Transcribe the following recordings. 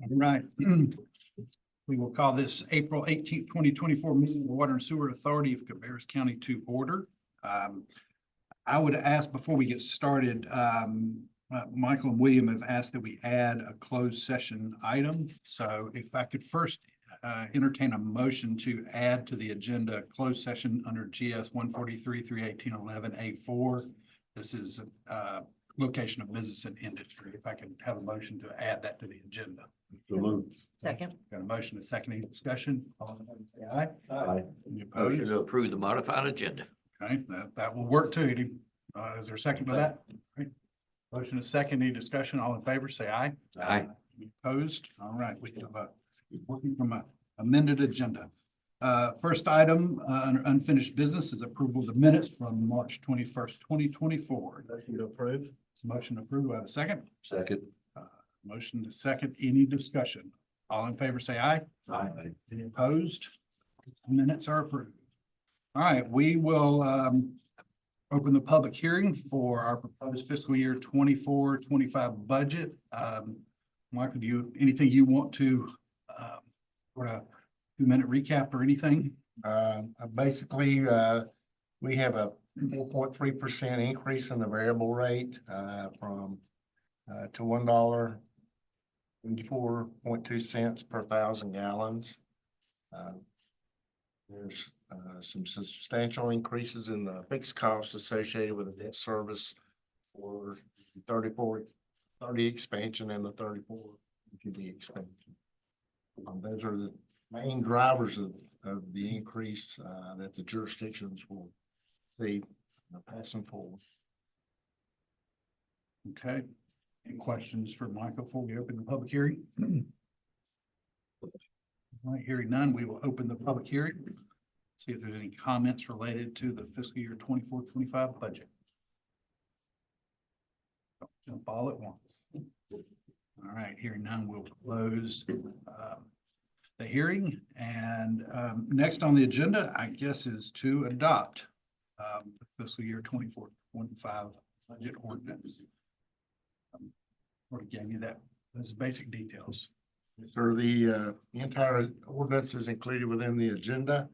All right. We will call this April 18th, 2024 meeting of the Water and Sewer Authority of Cabarrus County to order. I would ask before we get started, Michael and William have asked that we add a closed session item. So if I could first entertain a motion to add to the agenda closed session under GS 143-318-11A4. This is location of business and industry. If I could have a motion to add that to the agenda. So move. Second. Got a motion, a second, any discussion? All in favor, say aye. Aye. Any opposed? Motion to approve the modified agenda. Okay, that will work too. Is there a second for that? Right. Motion is second, any discussion? All in favor, say aye. Aye. Any opposed? All right, we have working from a amended agenda. First item, under unfinished business is approval of the minutes from March 21st, 2024. Motion to approve. Motion approved. Do I have a second? Second. Motion to second, any discussion? All in favor, say aye. Aye. Any opposed? Minutes are approved. All right, we will open the public hearing for our proposed fiscal year 24-25 budget. Michael, anything you want to for a 2-minute recap or anything? Basically, we have a 4.3% increase in the variable rate from to $1.24.2 per 1,000 gallons. There's some substantial increases in the fixed costs associated with the debt service for 30 expansion and the 34 GD expansion. Those are the main drivers of the increase that the jurisdictions will see passing forward. Okay, any questions for Michael before we open the public hearing? All right, hearing none, we will open the public hearing. See if there's any comments related to the fiscal year 24-25 budget. Don't jump all at once. All right, hearing none, we'll close the hearing. And next on the agenda, I guess, is to adopt the fiscal year 24-25 budget ordinance. Already gave you those basic details. So the entire ordinance is included within the agenda.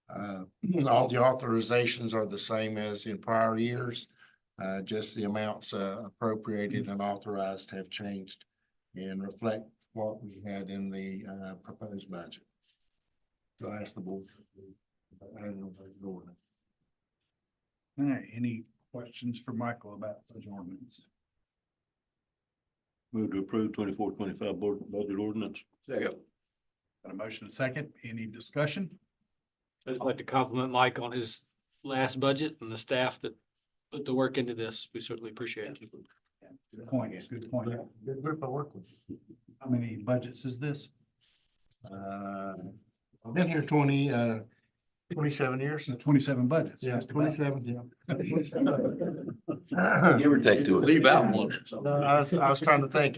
All the authorizations are the same as in prior years. Just the amounts appropriated and authorized have changed and reflect what we had in the proposed budget. So I ask the board. All right, any questions for Michael about the ordinance? Move to approve 24-25 board budget ordinance. Second. Got a motion, a second, any discussion? I'd like to compliment Mike on his last budget and the staff that put the work into this. We certainly appreciate it. Good point, good point. Good group I work with. How many budgets is this? I've been here 27 years. 27 budgets. Yeah, 27, yeah. Give or take to it. Leave out one. No, I was trying to think.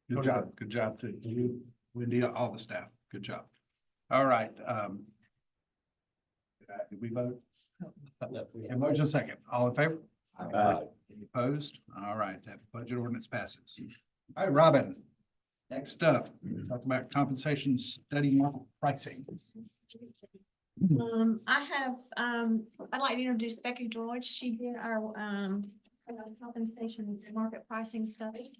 Good job to you, Wendy, all the staff. Good job. All right. Did we vote? A motion second. All in favor? Aye. Any opposed? All right, that budget ordinance passes. All right, Robin. Next up, talk about compensation study market pricing. I'd like to introduce Becky George. She did our compensation market pricing study.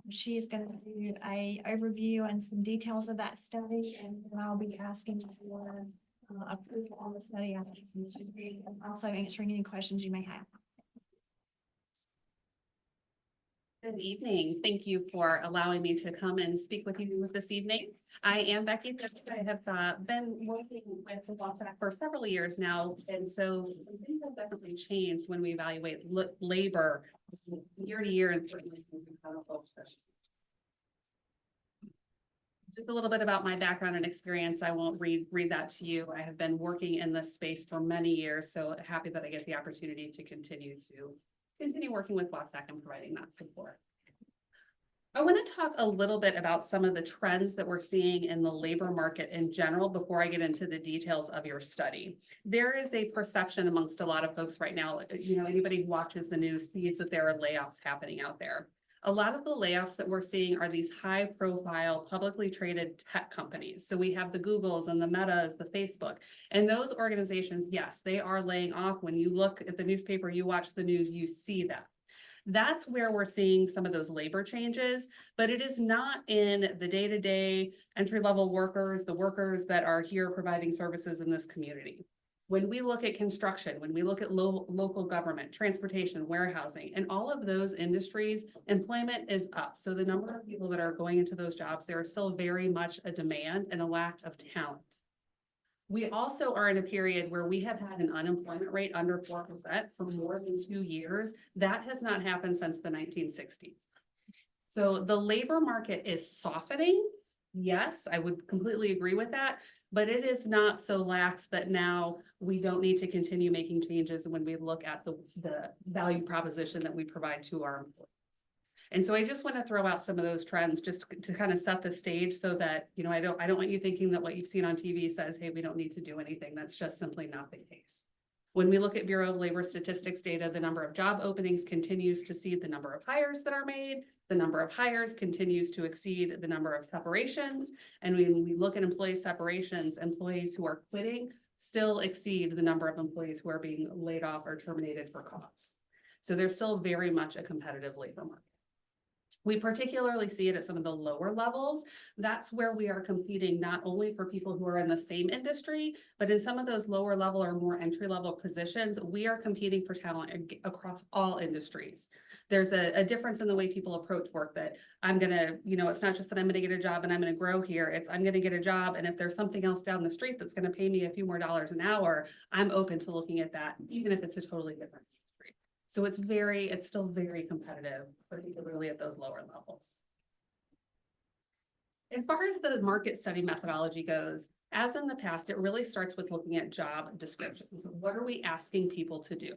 She is going to do a overview and some details of that study, and I'll be asking for approval on the study. I'm also answering any questions you may have. Good evening. Thank you for allowing me to come and speak with you this evening. I am Becky. I have been working with the WSACC for several years now, and so things have definitely changed when we evaluate labor year to year and certainly just a little bit about my background and experience. I won't read that to you. I have been working in this space for many years, so happy that I get the opportunity to continue working with WSACC and providing that support. I want to talk a little bit about some of the trends that we're seeing in the labor market in general before I get into the details of your study. There is a perception amongst a lot of folks right now, anybody who watches the news sees that there are layoffs happening out there. A lot of the layoffs that we're seeing are these high profile, publicly traded tech companies. So we have the Googles and the Metas, the Facebook, and those organizations, yes, they are laying off. When you look at the newspaper, you watch the news, you see that. That's where we're seeing some of those labor changes, but it is not in the day-to-day entry-level workers, the workers that are here providing services in this community. When we look at construction, when we look at local government, transportation, warehousing, and all of those industries, employment is up. So the number of people that are going into those jobs, there is still very much a demand and a lack of talent. We also are in a period where we have had an unemployment rate under 4% for more than 2 years. That has not happened since the 1960s. So the labor market is softening. Yes, I would completely agree with that, but it is not so lax that now we don't need to continue making changes when we look at the value proposition that we provide to our employees. And so I just want to throw out some of those trends just to kind of set the stage so that, you know, I don't want you thinking that what you've seen on TV says, hey, we don't need to do anything. That's just simply not the case. When we look at Bureau of Labor Statistics data, the number of job openings continues to exceed the number of hires that are made. The number of hires continues to exceed the number of separations. And when we look at employee separations, employees who are quitting still exceed the number of employees who are being laid off or terminated for cause. So there's still very much a competitive labor market. We particularly see it at some of the lower levels. That's where we are competing not only for people who are in the same industry, but in some of those lower level or more entry level positions, we are competing for talent across all industries. There's a difference in the way people approach work that I'm gonna, you know, it's not just that I'm gonna get a job and I'm gonna grow here. It's I'm gonna get a job, and if there's something else down the street that's gonna pay me a few more dollars an hour, I'm open to looking at that, even if it's a totally different. So it's still very competitive, particularly at those lower levels. As far as the market study methodology goes, as in the past, it really starts with looking at job descriptions. What are we asking people to do?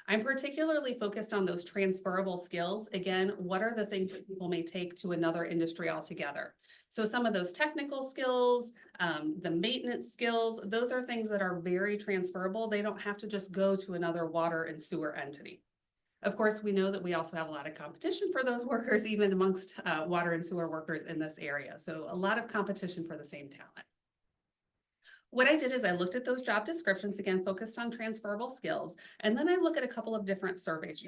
I'm particularly focused on those transferable skills. Again, what are the things that people may take to another industry altogether? So some of those technical skills, the maintenance skills, those are things that are very transferable. They don't have to just go to another water and sewer entity. Of course, we know that we also have a lot of competition for those workers, even amongst water and sewer workers in this area. So a lot of competition for the same talent. What I did is I looked at those job descriptions, again, focused on transferable skills, and then I look at a couple of different surveys.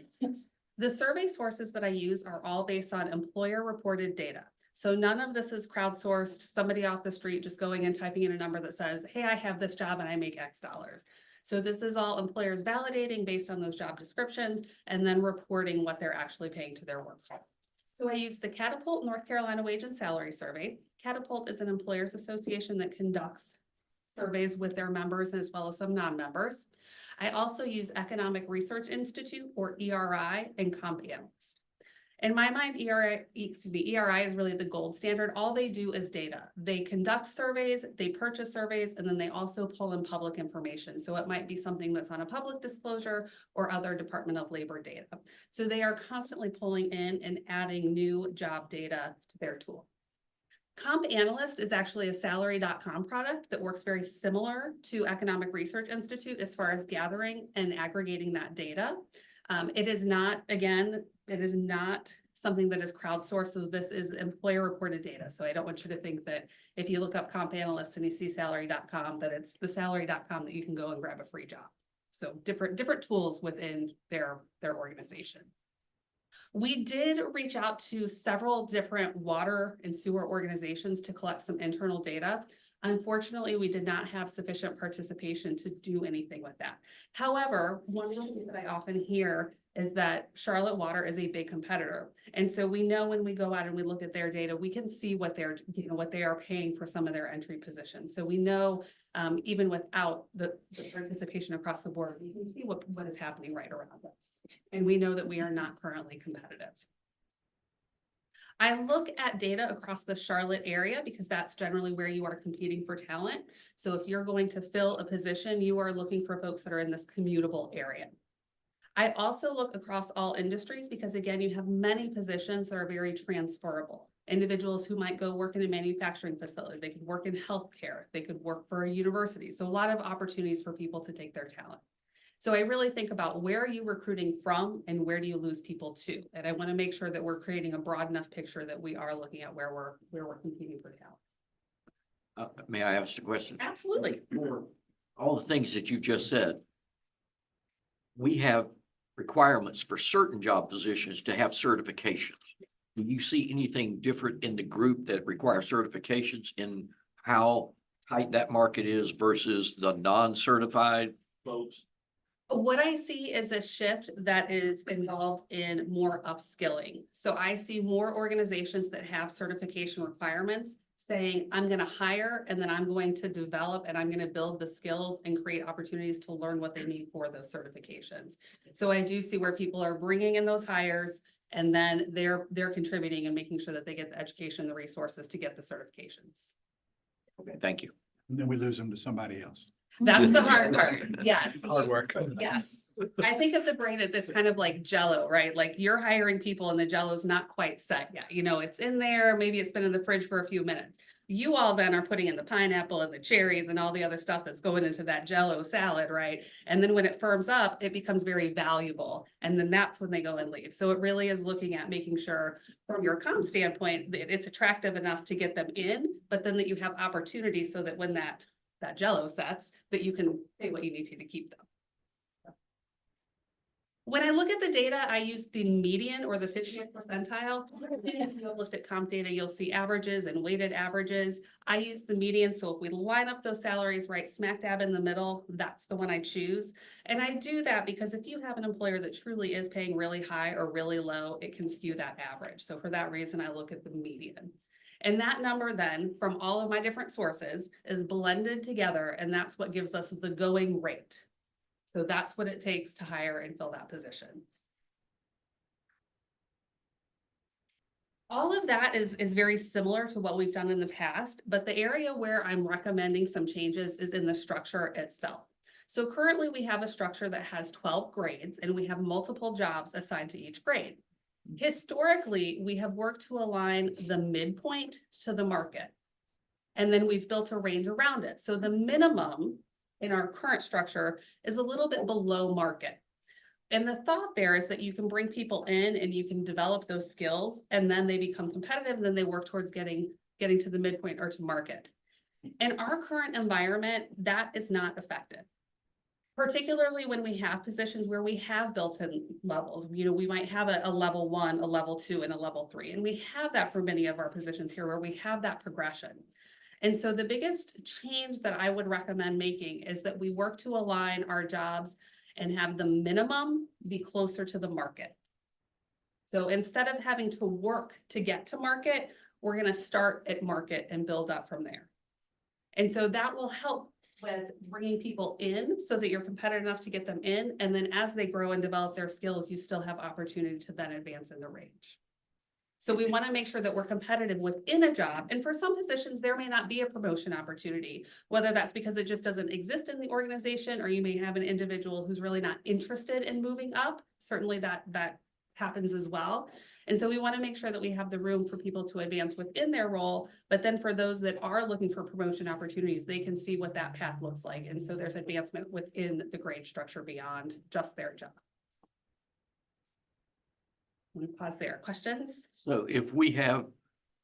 The survey sources that I use are all based on employer reported data. So none of this is crowdsourced, somebody off the street just going and typing in a number that says, hey, I have this job and I make X dollars. So this is all employers validating based on those job descriptions and then reporting what they're actually paying to their workforce. So I used the Catapult North Carolina Wage and Salary Survey. Catapult is an employers association that conducts surveys with their members as well as some non-members. I also use Economic Research Institute, or ERI, and CompAnalyst. In my mind, ERI is really the gold standard. All they do is data. They conduct surveys, they purchase surveys, and then they also pull in public information. So it might be something that's on a public disclosure or other Department of Labor data. So they are constantly pulling in and adding new job data to their tool. CompAnalyst is actually a salary.com product that works very similar to Economic Research Institute as far as gathering and aggregating that data. It is not, again, it is not something that is crowdsourced. So this is employer reported data. So I don't want you to think that if you look up CompAnalyst and you see salary.com, that it's the salary.com that you can go and grab a free job. So different tools within their organization. We did reach out to several different water and sewer organizations to collect some internal data. Unfortunately, we did not have sufficient participation to do anything with that. However, one of the things that I often hear is that Charlotte Water is a big competitor. And so we know when we go out and we look at their data, we can see what they're, what they are paying for some of their entry positions. So we know even without the participation across the board, we can see what is happening right around us. And we know that we are not currently competitive. I look at data across the Charlotte area because that's generally where you are competing for talent. So if you're going to fill a position, you are looking for folks that are in this commutable area. I also look across all industries because, again, you have many positions that are very transferable. Individuals who might go work in a manufacturing facility, they could work in healthcare, they could work for a university. So a lot of opportunities for people to take their talent. So I really think about where are you recruiting from and where do you lose people to? And I want to make sure that we're creating a broad enough picture that we are looking at where we're competing for talent. May I ask a question? Absolutely. For all the things that you just said, we have requirements for certain job positions to have certifications. Do you see anything different in the group that requires certifications in how tight that market is versus the non-certified folks? What I see is a shift that is involved in more upskilling. So I see more organizations that have certification requirements saying, I'm gonna hire and then I'm going to develop and I'm gonna build the skills and create opportunities to learn what they need for those certifications. So I do see where people are bringing in those hires and then they're contributing and making sure that they get the education, the resources to get the certifications. Okay, thank you. And then we lose them to somebody else. That's the hard part. Yes. Hard work. Yes, I think of the brain as it's kind of like Jello, right? Like you're hiring people and the Jello's not quite set yet. You know, it's in there, maybe it's been in the fridge for a few minutes. You all then are putting in the pineapple and the cherries and all the other stuff that's going into that Jello salad, right? And then when it firms up, it becomes very valuable. And then that's when they go and leave. So it really is looking at making sure from your comp standpoint that it's attractive enough to get them in, but then that you have opportunities so that when that Jello sets, that you can pay what you need to keep them. When I look at the data, I use the median or the 50th percentile. If you've looked at comp data, you'll see averages and weighted averages. I use the median, so if we line up those salaries right smack dab in the middle, that's the one I choose. And I do that because if you have an employer that truly is paying really high or really low, it can skew that average. So for that reason, I look at the median. And that number then, from all of my different sources, is blended together, and that's what gives us the going rate. So that's what it takes to hire and fill that position. All of that is very similar to what we've done in the past, but the area where I'm recommending some changes is in the structure itself. So currently we have a structure that has 12 grades and we have multiple jobs assigned to each grade. Historically, we have worked to align the midpoint to the market. And then we've built a range around it. So the minimum in our current structure is a little bit below market. And the thought there is that you can bring people in and you can develop those skills and then they become competitive and then they work towards getting to the midpoint or to market. In our current environment, that is not effective. Particularly when we have positions where we have built-in levels, you know, we might have a level 1, a level 2, and a level 3. And we have that for many of our positions here where we have that progression. And so the biggest change that I would recommend making is that we work to align our jobs and have the minimum be closer to the market. So instead of having to work to get to market, we're going to start at market and build up from there. And so that will help with bringing people in so that you're competitive enough to get them in. And then as they grow and develop their skills, you still have opportunity to then advance in the range. So we want to make sure that we're competitive within a job. And for some positions, there may not be a promotion opportunity, whether that's because it just doesn't exist in the organization, or you may have an individual who's really not interested in moving up. Certainly that happens as well. And so we want to make sure that we have the room for people to advance within their role. But then for those that are looking for promotion opportunities, they can see what that path looks like. And so there's advancement within the grade structure beyond just their job. I'm going to pause there. Questions? So if we have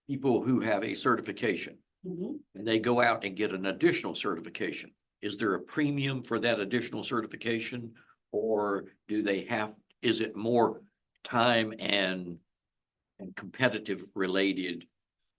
people who have a certification Mhm. and they go out and get an additional certification, is there a premium for that additional certification? Or do they have, is it more time and competitive related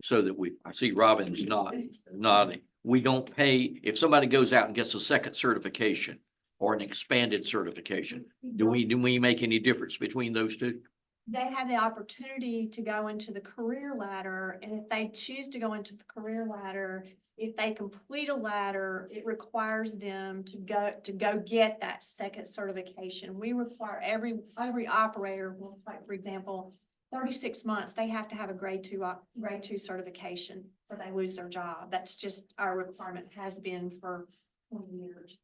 so that I see Robin's nodding. We don't pay, if somebody goes out and gets a second certification or an expanded certification, do we make any difference between those two? They have the opportunity to go into the career ladder, and if they choose to go into the career ladder, if they complete a ladder, it requires them to go get that second certification. We require every operator, like for example, 36 months, they have to have a grade two certification or they lose their job. That's just our requirement, has been for 20 years.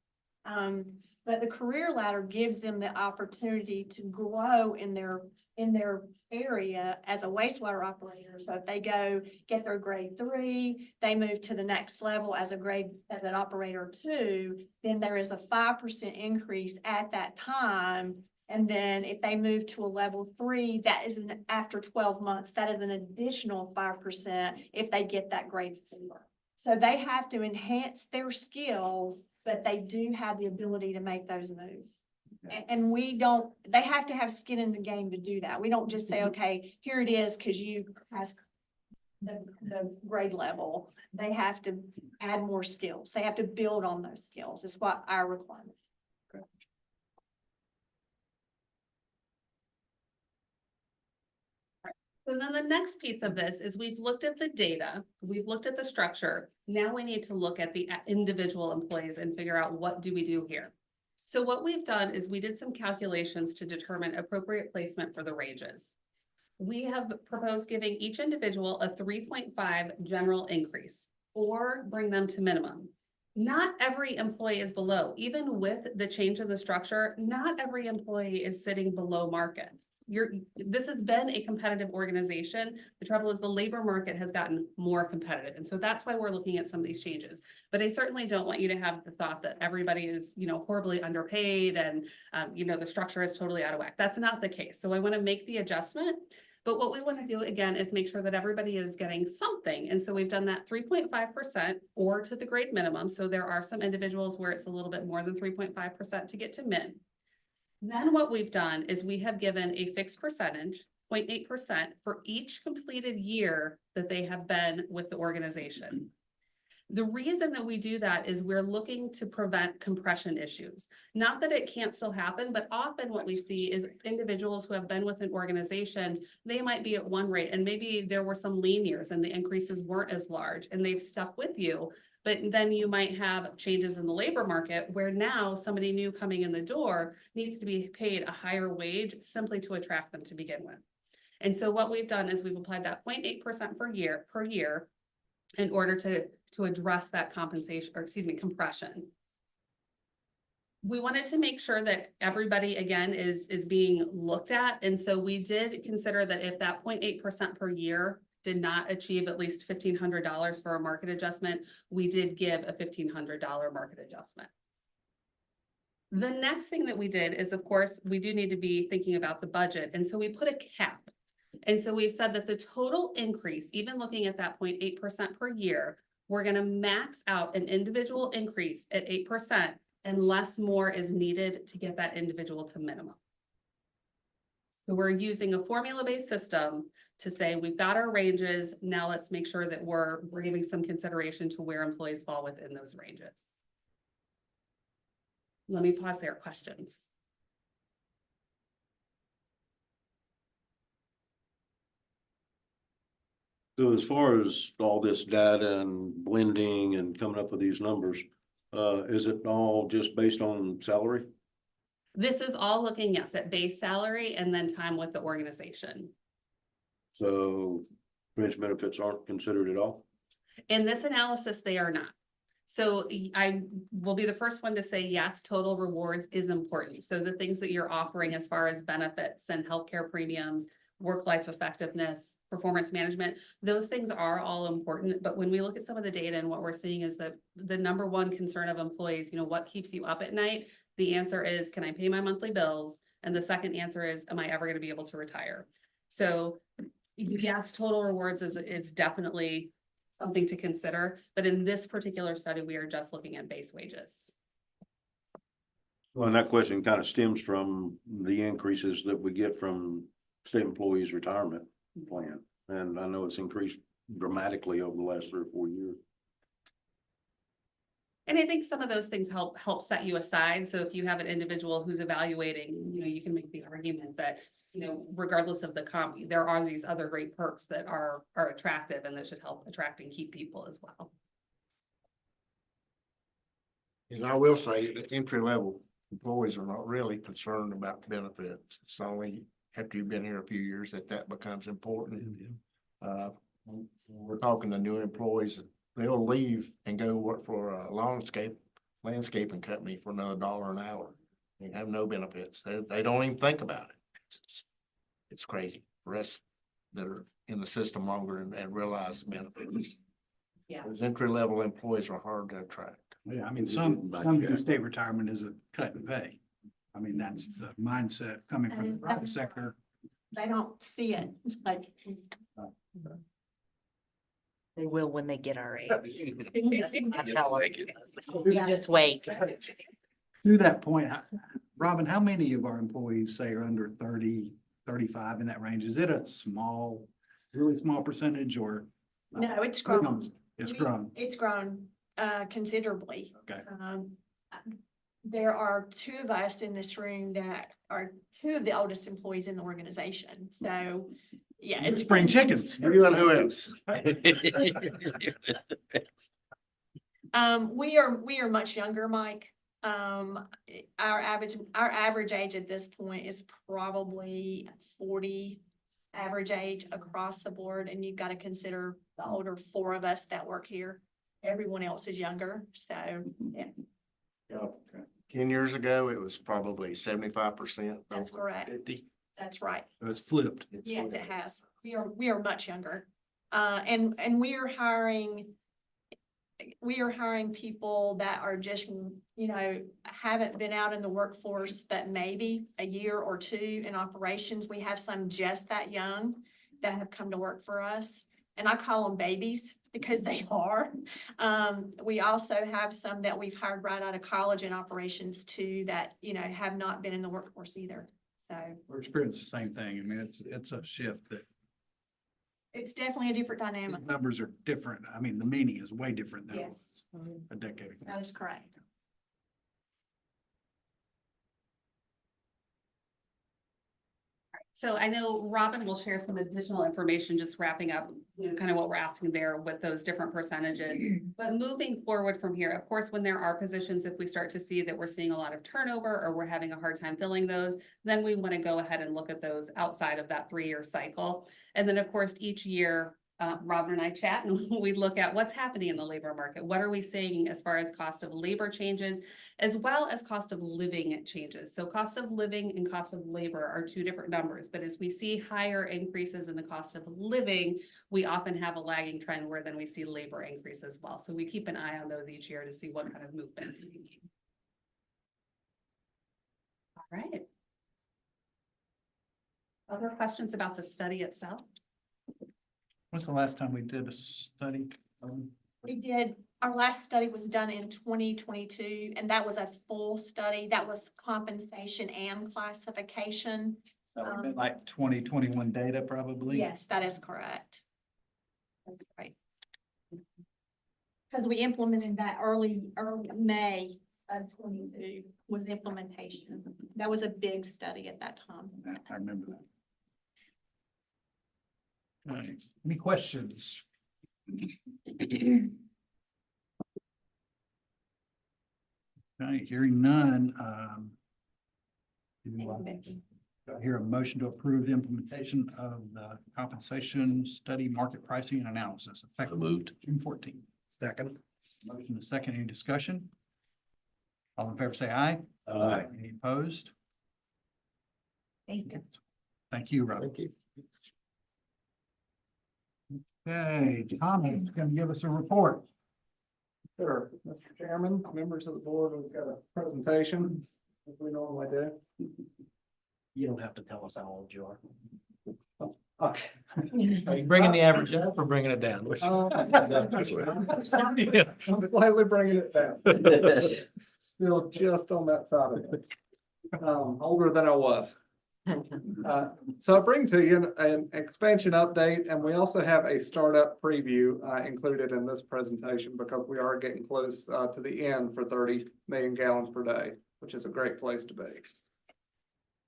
But the career ladder gives them the opportunity to grow in their area as a wastewater operator. So if they go get their grade 3, they move to the next level as an operator 2, then there is a 5% increase at that time. And then if they move to a level 3, after 12 months, that is an additional 5% if they get that grade 4. So they have to enhance their skills, but they do have the ability to make those moves. And they have to have skin in the game to do that. We don't just say, okay, here it is, because you pass the grade level. They have to add more skills. They have to build on those skills. It's what our requirement. So then the next piece of this is we've looked at the data, we've looked at the structure. Now we need to look at the individual employees and figure out what do we do here. So what we've done is we did some calculations to determine appropriate placement for the ranges. We have proposed giving each individual a 3.5 general increase or bring them to minimum. Not every employee is below, even with the change in the structure, not every employee is sitting below market. This has been a competitive organization. The trouble is the labor market has gotten more competitive. And so that's why we're looking at some of these changes. But I certainly don't want you to have the thought that everybody is, horribly underpaid and, the structure is totally out of whack. That's not the case. So I want to make the adjustment. But what we want to do again is make sure that everybody is getting something. And so we've done that 3.5% or to the grade minimum. So there are some individuals where it's a little bit more than 3.5% to get to min. Then what we've done is we have given a fixed percentage, 0.8% for each completed year that they have been with the organization. The reason that we do that is we're looking to prevent compression issues. Not that it can't still happen, but often what we see is individuals who have been with an organization, they might be at one rate and maybe there were some lean years and the increases weren't as large and they've stuck with you. But then you might have changes in the labor market where now somebody new coming in the door needs to be paid a higher wage simply to attract them to begin with. And so what we've done is we've applied that 0.8% per year in order to address that compression. We wanted to make sure that everybody again is being looked at. And so we did consider that if that 0.8% per year did not achieve at least $1,500 for a market adjustment, we did give a $1,500 market adjustment. The next thing that we did is, of course, we do need to be thinking about the budget. And so we put a cap. And so we've said that the total increase, even looking at that 0.8% per year, we're going to max out an individual increase at 8% unless more is needed to get that individual to minimum. So we're using a formula-based system to say we've got our ranges. Now let's make sure that we're giving some consideration to where employees fall within those ranges. Let me pause there. Questions? So as far as all this data and blending and coming up with these numbers, is it all just based on salary? This is all looking, yes, at base salary and then time with the organization. So fringe benefits aren't considered at all? In this analysis, they are not. So I will be the first one to say, yes, total rewards is important. So the things that you're offering as far as benefits and healthcare premiums, work-life effectiveness, performance management, those things are all important. But when we look at some of the data and what we're seeing is that the number one concern of employees, what keeps you up at night? The answer is, can I pay my monthly bills? And the second answer is, am I ever going to be able to retire? So yes, total rewards is definitely something to consider. But in this particular study, we are just looking at base wages. Well, and that question kind of stems from the increases that we get from state employees' retirement plan. And I know it's increased dramatically over the last 3 or 4 years. And I think some of those things help set you aside. So if you have an individual who's evaluating, you can make the argument that, regardless of the comp, there are these other great perks that are attractive and that should help attract and keep people as well. And I will say that entry-level employees are not really concerned about benefits. It's only after you've been here a few years that becomes important. We're talking to new employees, they'll leave and go work for a landscape landscaping company for another $1 an hour. They have no benefits. They don't even think about it. It's crazy for us that are in the system longer and realize the benefits. Yeah. Those entry-level employees are hard to attract. Yeah, I mean, some do state retirement is a cut and pay. I mean, that's the mindset coming from the private sector. They don't see it like. They will when they get our age. Yes. I tell them, you just wait. To that point, Robin, how many of our employees say are under 30, 35 in that range? Is it a small, really small percentage or? No, it's grown. It's grown. It's grown considerably. Okay. There are two of us in this room that are two of the oldest employees in the organization. So, yeah, it's. Spring chickens. You and who else? We are much younger, Mike. Our average age at this point is probably 40 average age across the board, and you've got to consider the older 4 of us that work here. Everyone else is younger, so, yeah, 10 years ago, it was probably 75%. That's correct. 50. that's right. So it's flipped. It's Yes, it flipped. has. We are much younger. And we are hiring people that are just, haven't been out in the workforce, but maybe a year or 2 in operations. We have some just that young that have come to work for us. And I call them babies because they are. We also have some that we've hired right out of college in operations too, that, have not been in the workforce either. So We're experiencing the same thing. I mean, it's a shift that it's definitely a different dynamic. numbers are different. I mean, the meaning is way different than it Yes. was a decade ago. That is correct. So I know Robin will share some additional information, just wrapping up, kind of what we're asking there with those different percentages. But moving forward from here, of course, when there are positions, if we start to see that we're seeing a lot of turnover or we're having a hard time filling those, then we want to go ahead and look at those outside of that 3-year cycle. And then, of course, each year, Robin and I chat and we look at what's happening in the labor market. What are we seeing as far as cost of labor changes, as well as cost of living changes? So cost of living and cost of labor are 2 different numbers, but as we see higher increases in the cost of living, we often have a lagging trend where then we see labor increase as well. So we keep an eye on those each year to see what kind of movement we need. All right. Other questions about the study itself? When's the last time we did a study? Our last study was done in 2022, and that was a full study. That was compensation and classification. That would have been like 2021 data probably. Yes, that is correct. That's right. Because we implemented that early May of 22 was implementation. That was a big study at that time. Yeah, I remember that. All right. Any questions? Okay, hearing none. Do I hear a motion to approve the implementation of the compensation study, market pricing and analysis effective Moved. June 14th? Second. Motion to second, any discussion? All in favor, say aye. Aye. Any opposed? Thank you. Thank you, Rob. Thank you. Okay, Tommy is going to give us a report. Sure, Mr. Chairman, members of the board, we've got a presentation, as we normally do. You don't have to tell us how old you are. Okay. Are you bringing the average up or bringing it down? I'm slightly bringing it down. Still just on that side of it. Older than I was. So I bring to you an expansion update, and we also have a startup preview included in this presentation because we are getting close to the end for 30 million gallons per day, which is a great place to be.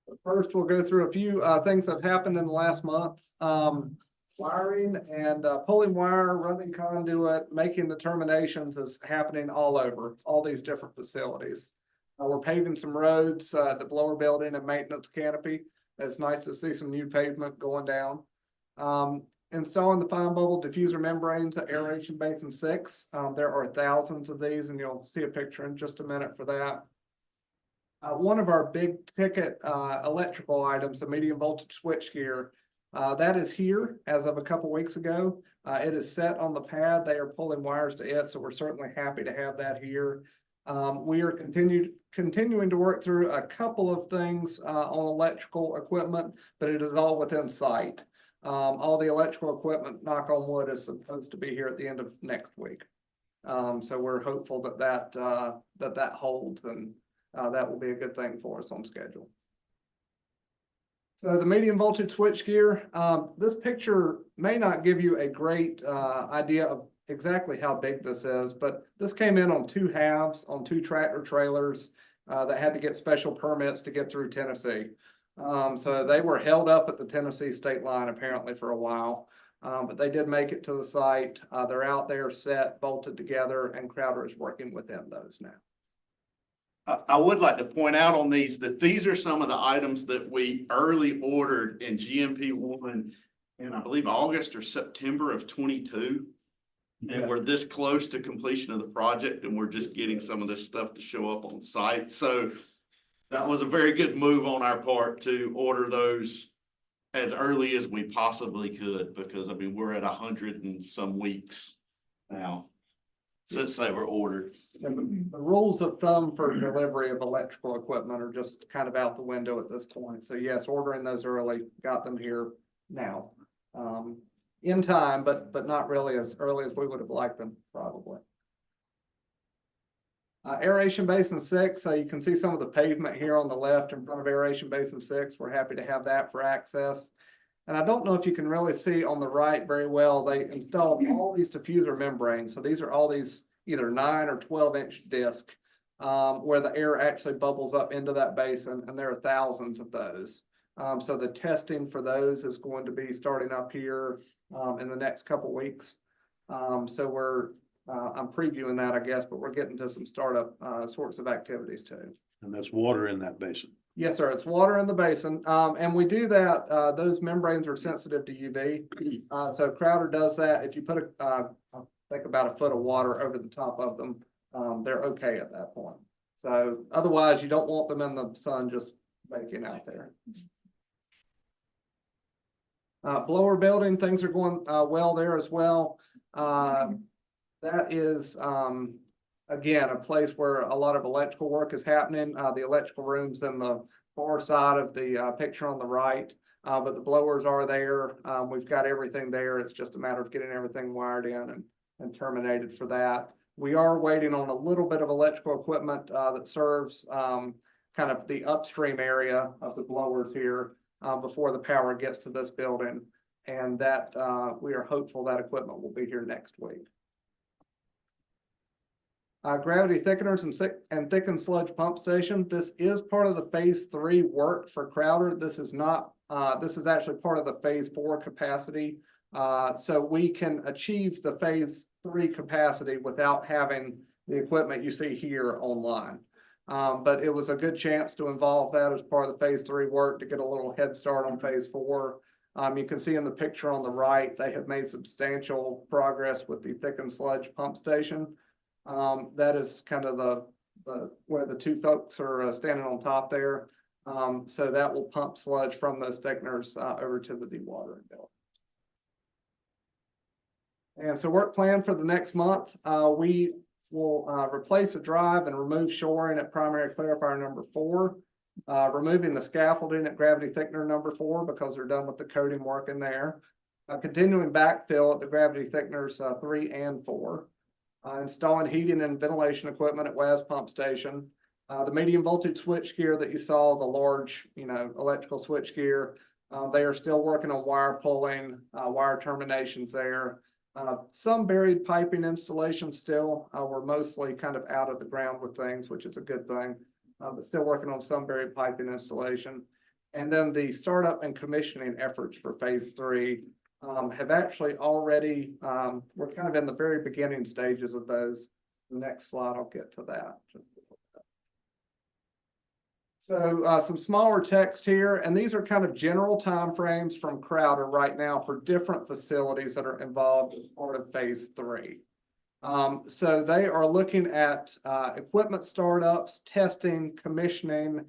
But first, we'll go through a few things that have happened in the last month. Wiring and pulling wire, running conduit, making the terminations is happening all over, all these different facilities. We're paving some roads at the blower building and maintenance canopy. It's nice to see some new pavement going down. installing the fine bubble diffuser membranes at aeration basin 6. There are thousands of these, and you'll see a picture in just a minute for that. One of our big ticket electrical items, the medium voltage switchgear, that is here as of a couple weeks ago. It is set on the pad. They are pulling wires to it, so we're certainly happy to have that here. We are continuing to work through a couple of things on electrical equipment, but it is all within sight. All the electrical equipment, knock on wood, is supposed to be here at the end of next week. So we're hopeful that holds, and that will be a good thing for us on schedule. So the medium voltage switchgear, this picture may not give you a great idea of exactly how big this is, but this came in on 2 halves on 2 tractor trailers that had to get special permits to get through Tennessee. So they were held up at the Tennessee state line apparently for a while, but they did make it to the site. They're out there set, bolted together, and Crowder is working within those now. I would like to point out on these that these are some of the items that we early ordered in GMP1 in, I believe, August or September of 22. And we're this close to completion of the project, and we're just getting some of this stuff to show up on site. So that was a very good move on our part to order those as early as we possibly could, because I mean, we're at 100 and some weeks now since they were ordered. And the rules of thumb for delivery of electrical equipment are just kind of out the window at this point. So yes, ordering those early, got them here now. In time, but not really as early as we would have liked them, probably. Aeration basin 6, so you can see some of the pavement here on the left in front of aeration basin 6. We're happy to have that for access. And I don't know if you can really see on the right very well, they installed all these diffuser membranes. So these are all these either 9 or 12-inch disc where the air actually bubbles up into that basin, and there are thousands of those. So the testing for those is going to be starting up here in the next couple weeks. So I'm previewing that, I guess, but we're getting to some startup sorts of activities too. And that's water in that basin. Yes, sir. It's water in the basin. And we do that. Those membranes are sensitive to UV. So Crowder does that. If you put I think about a foot of water over the top of them, they're okay at that point. So otherwise you don't want them in the sun just baking out there. Blower building, things are going well there as well. That is, again, a place where a lot of electrical work is happening. The electrical room's in the far side of the picture on the right, but the blowers are there. We've got everything there. It's just a matter of getting everything wired in and terminated for that. We are waiting on a little bit of electrical equipment that serves kind of the upstream area of the blowers here before the power gets to this building. And that we are hopeful that equipment will be here next week. Gravity thickeners and thickened sludge pump station. This is part of the phase 3 work for Crowder. This is not, this is actually part of the phase 4 capacity. So we can achieve the phase 3 capacity without having the equipment you see here online. But it was a good chance to involve that as part of the phase 3 work to get a little head start on phase 4. You can see in the picture on the right, they have made substantial progress with the thickened sludge pump station. That is kind of the where the 2 folks are standing on top there. So that will pump sludge from those thickeners over to the dewatering building. And so work plan for the next month, we will replace a drive and remove shoring at primary clarifier number 4. Removing the scaffolding at gravity thickener number 4 because they're done with the coating work in there. Continuing backfill at the gravity thickeners 3 and 4. Installing heating and ventilation equipment at WAS pump station. The medium voltage switch gear that you saw, the large, electrical switch gear, they are still working on wire pulling, wire terminations there. Some buried piping installation still. We're mostly kind of out of the ground with things, which is a good thing, but still working on some buried piping installation. And then the startup and commissioning efforts for phase 3 have actually already, we're kind of in the very beginning stages of those. The next slide, I'll get to that. So some smaller text here, and these are kind of general timeframes from Crowder right now for different facilities that are involved as part of phase 3. So they are looking at equipment startups, testing, commissioning,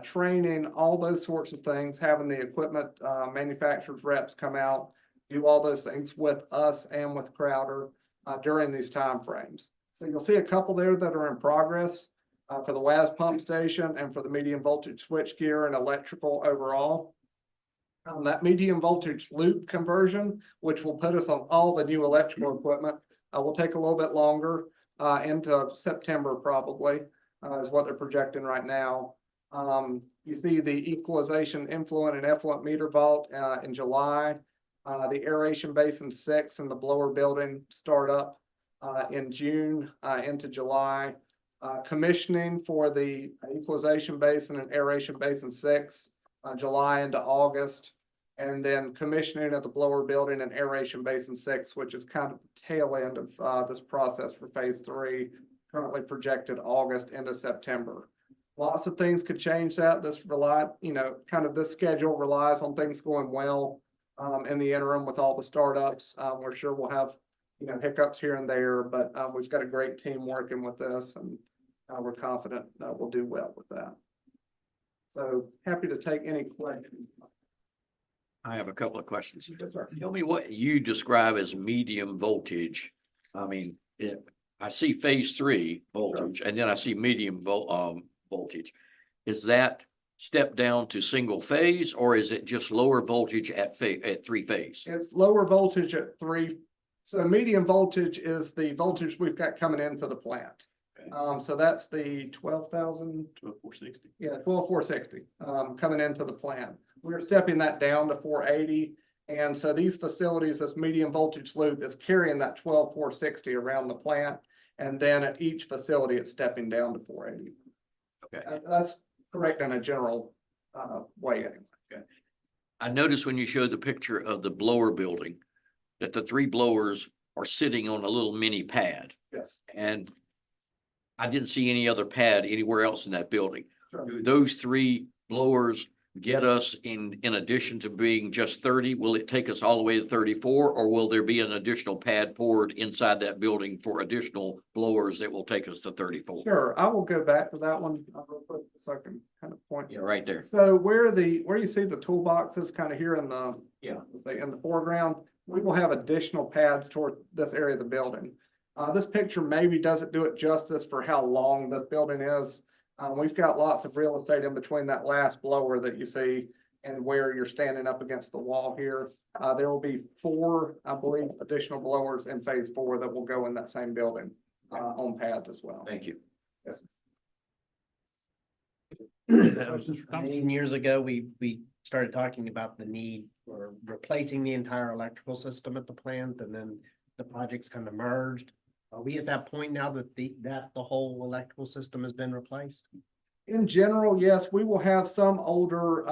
training, all those sorts of things, having the equipment manufacturers reps come out, do all those things with us and with Crowder during these timeframes. So you'll see a couple there that are in progress for the WAS pump station and for the medium voltage switchgear and electrical overall. That medium voltage loop conversion, which will put us on all the new electrical equipment, will take a little bit longer into September probably, is what they're projecting right now. You see the equalization influent and effluent meter vault in July. The aeration basin 6 and the blower building start up in June into July. Commissioning for the equalization basin and aeration basin 6, July into August. And then commissioning of the blower building and aeration basin 6, which is kind of the tail end of this process for phase 3, currently projected August into September. Lots of things could change that. This kind of this schedule relies on things going well in the interim with all the startups. We're sure we'll have, hiccups here and there, but we've got a great team working with this, and we're confident we'll do well with that. So happy to take any questions. I have a couple of questions. Yes, sir. Tell me what you describe as medium voltage. I mean, I see phase 3 voltage and then I see medium voltage. Is that step down to single phase, or is it just lower voltage at 3 phase? It's lower voltage at 3. So medium voltage is the voltage we've got coming into the plant. So that's the 12,000. 12,460. Yeah, 12,460 coming into the plant. We're stepping that down to 480. And so these facilities, this medium voltage loop is carrying that 12,460 around the plant. And then at each facility, it's stepping down to 480. Okay. That's correct in a general way. Anyway. Okay. I noticed when you showed the picture of the blower building that the 3 blowers are sitting on a little mini pad. Yes. And I didn't see any other pad anywhere else in that building. Sure. Do those 3 blowers get us in addition to being just 30? Will it take us all the way to 34, or will there be an additional pad poured inside that building for additional blowers that will take us to 34? Sure, I will go back to that one real quick so I can kind of point. Yeah, right there. So where you see the toolboxes kind of here in the, say in the foreground, we will have additional pads toward this area of the building. This picture maybe doesn't do it justice for how long this building is. We've got lots of real estate in between that last blower that you see and where you're standing up against the wall here. There will be 4, I believe, additional blowers in phase 4 that will go in that same building on pads as well. Thank you. Yes. 18 years ago, we started talking about the need for replacing the entire electrical system at the plant, and then the projects kind of merged. Are we at that point now that the whole electrical system has been replaced? In general, yes, we will have some older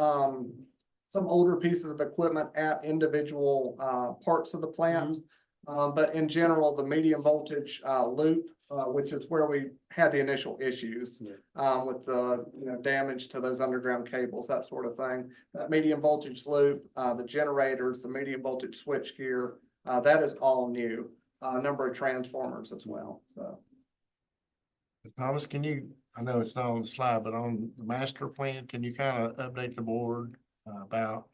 pieces of equipment at individual parts of the plant. But in general, the medium voltage loop, which is where we had the initial issues with the damage to those underground cables, that sort of thing. That medium voltage loop, the generators, the medium voltage switchgear, that is all new. A number of transformers as well. So, Thomas, I know it's not on the slide, but on the master plan, can you kind of update the board about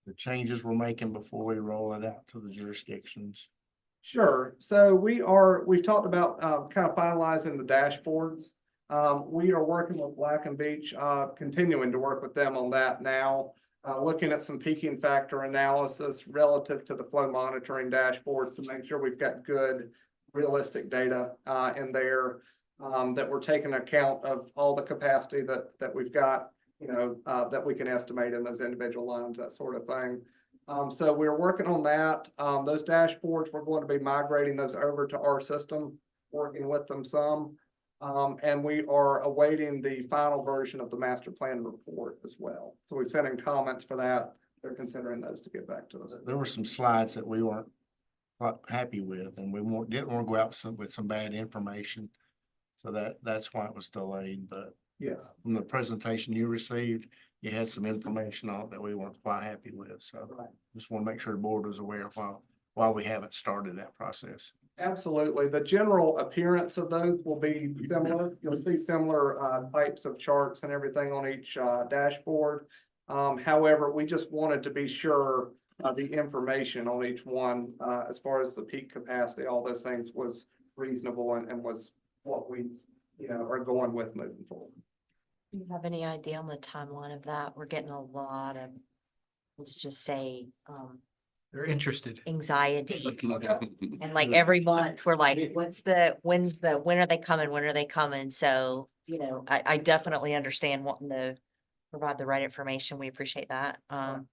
the changes we're making before we roll it out to the jurisdictions? sure. So we've talked about kind of finalizing the dashboards. We are working with Black and Beach, continuing to work with them on that now. Looking at some peaking factor analysis relative to the flow monitoring dashboards to make sure we've got good realistic data in there, that we're taking account of all the capacity that we've got, that we can estimate in those individual lines, that sort of thing. So we're working on that. Those dashboards, we're going to be migrating those over to our system, working with them some. And we are awaiting the final version of the master plan report as well. So we've sent in comments for that. They're considering those to get back to us. There were some slides that we weren't quite happy with, and we didn't want to go out with some bad information. So that's why it was delayed, but Yes. From the presentation you received, you had some information on it that we weren't quite happy with, so just want to make sure the board was aware of why we haven't started that process. Absolutely. The general appearance of those will be similar. You'll see similar types of charts and everything on each dashboard. However, we just wanted to be sure the information on each one, as far as the peak capacity, all those things was reasonable and was what we, are going with moving forward. Do you have any idea on the timeline of that? We're getting a lot of, let's just say, They're interested. anxiety. And like every month, we're like, when are they coming? When are they coming? So, I definitely understand wanting to provide the right information. We appreciate that.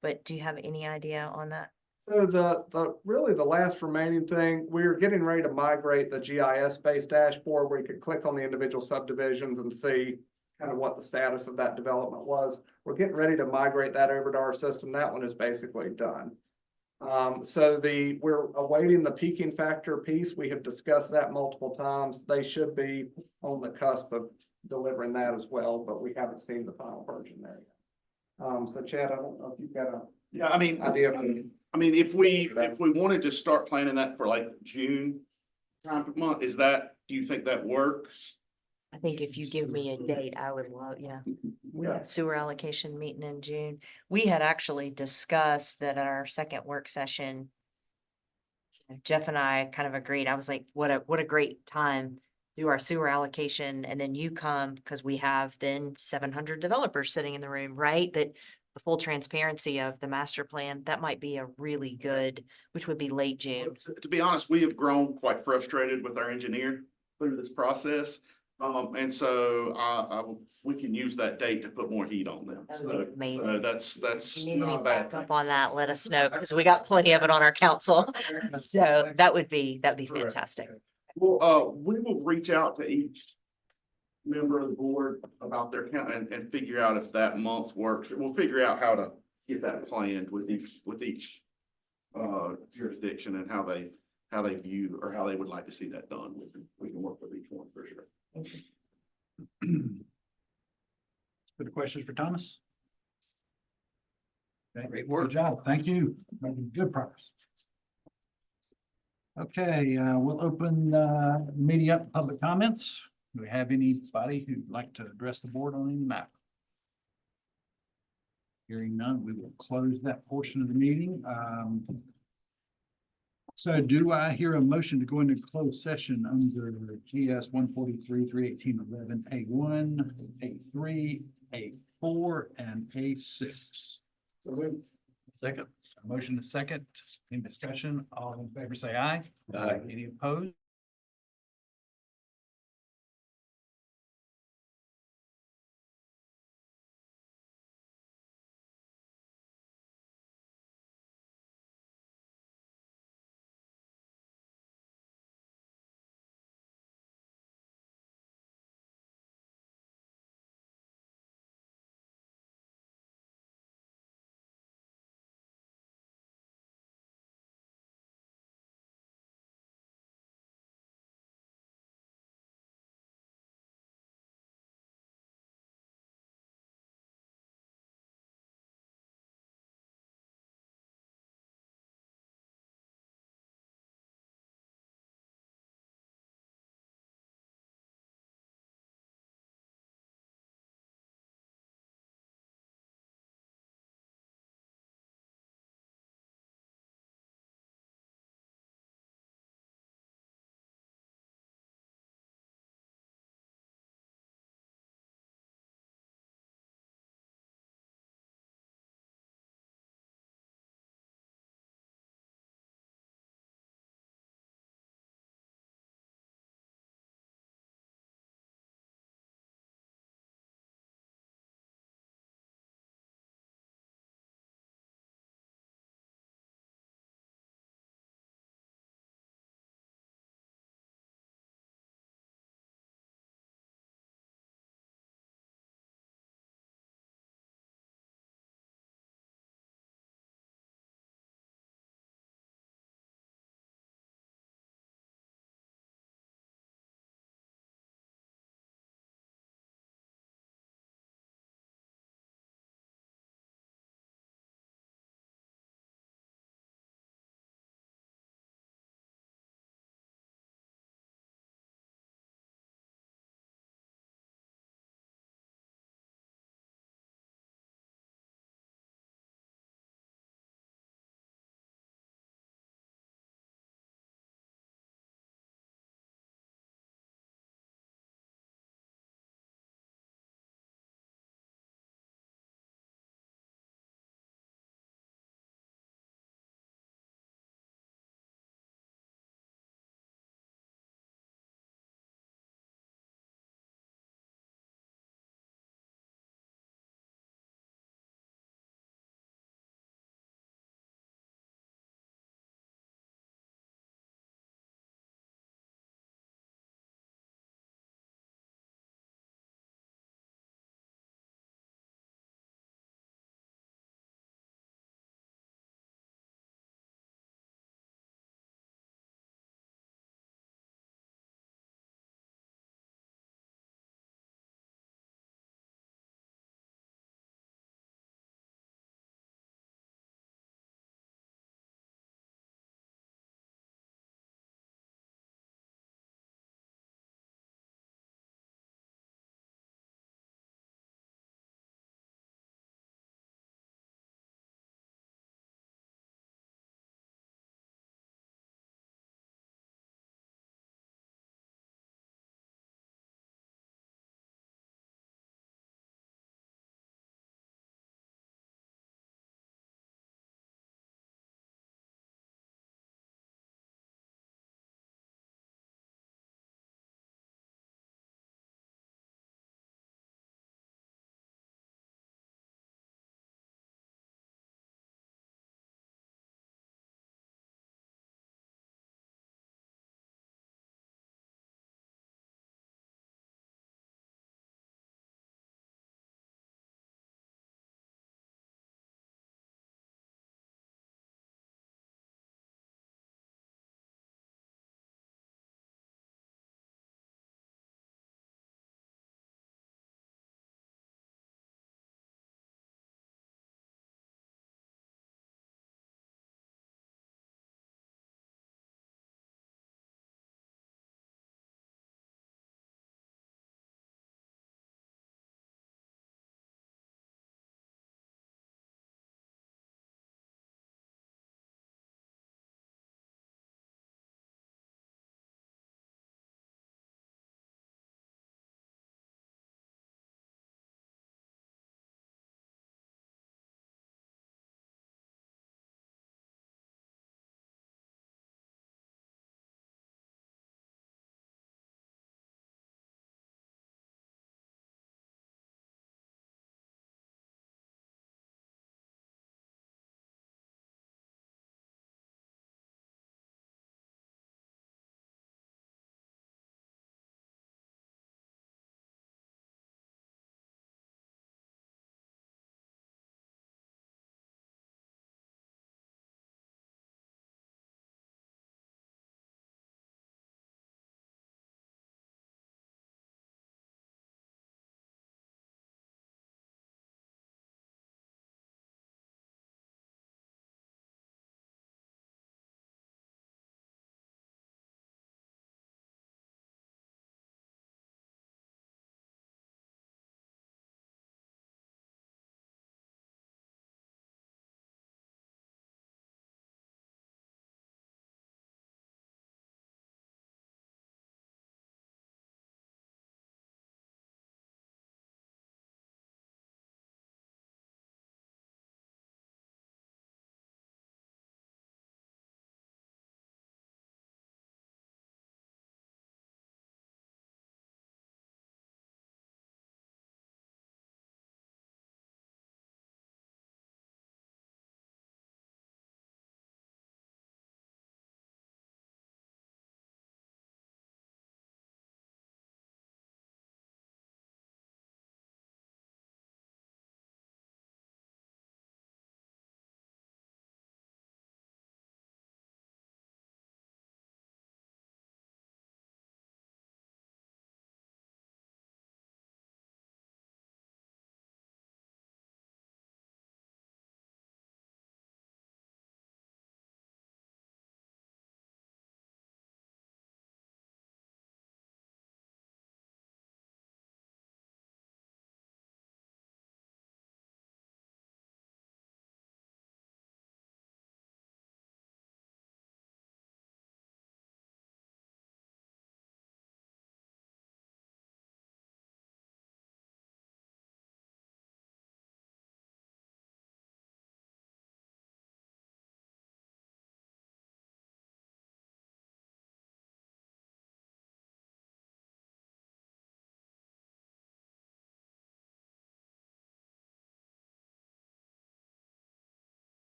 But do you have any idea on that? So really the last remaining thing, we're getting ready to migrate the GIS-based dashboard where you could click on the individual subdivisions and see kind of what the status of that development was. We're getting ready to migrate that over to our system. That one is basically done. We're awaiting the peaking factor piece. We have discussed that multiple times. They should be on the cusp of delivering that as well, but we haven't seen the final version there yet. So Chad, I don't know if you've got a idea. If we wanted to start planning that for like June time of month, do you think that works? I think if you give me a date, I would love, we have sewer allocation meeting in June. We had actually discussed that at our second work session. Jeff and I kind of agreed. I was like, what a great time. Do our sewer allocation and then you come, because we have then 700 developers sitting in the room, right? That the full transparency of the master plan, that might be a really good, which would be late June. To be honest, we have grown quite frustrated with our engineer through this process. And so we can use that date to put more heat on them. That would be So amazing. that's If you need not any a bad backup thing. on that, let us know, because we got plenty of it on our council. So that'd be fantastic. Well, we will reach out to each member of the board about their count and figure out if that month works. We'll figure out how to get that planned with each jurisdiction and how they view or how they would like to see that done. We can work with each one for sure. Good questions for Thomas? Okay, Great work. Good job. Thank you. Making good progress. Okay, we'll open the meeting up to public comments. Do we have anybody who'd like to address the board on any matter? Hearing none, we will close that portion of the meeting. So do I hear a motion to go into closed session under GS 143-318-11 A1, A3, A4, and A6? Second. A motion a second. In discussion, all in favor say aye. Aye. Any opposed?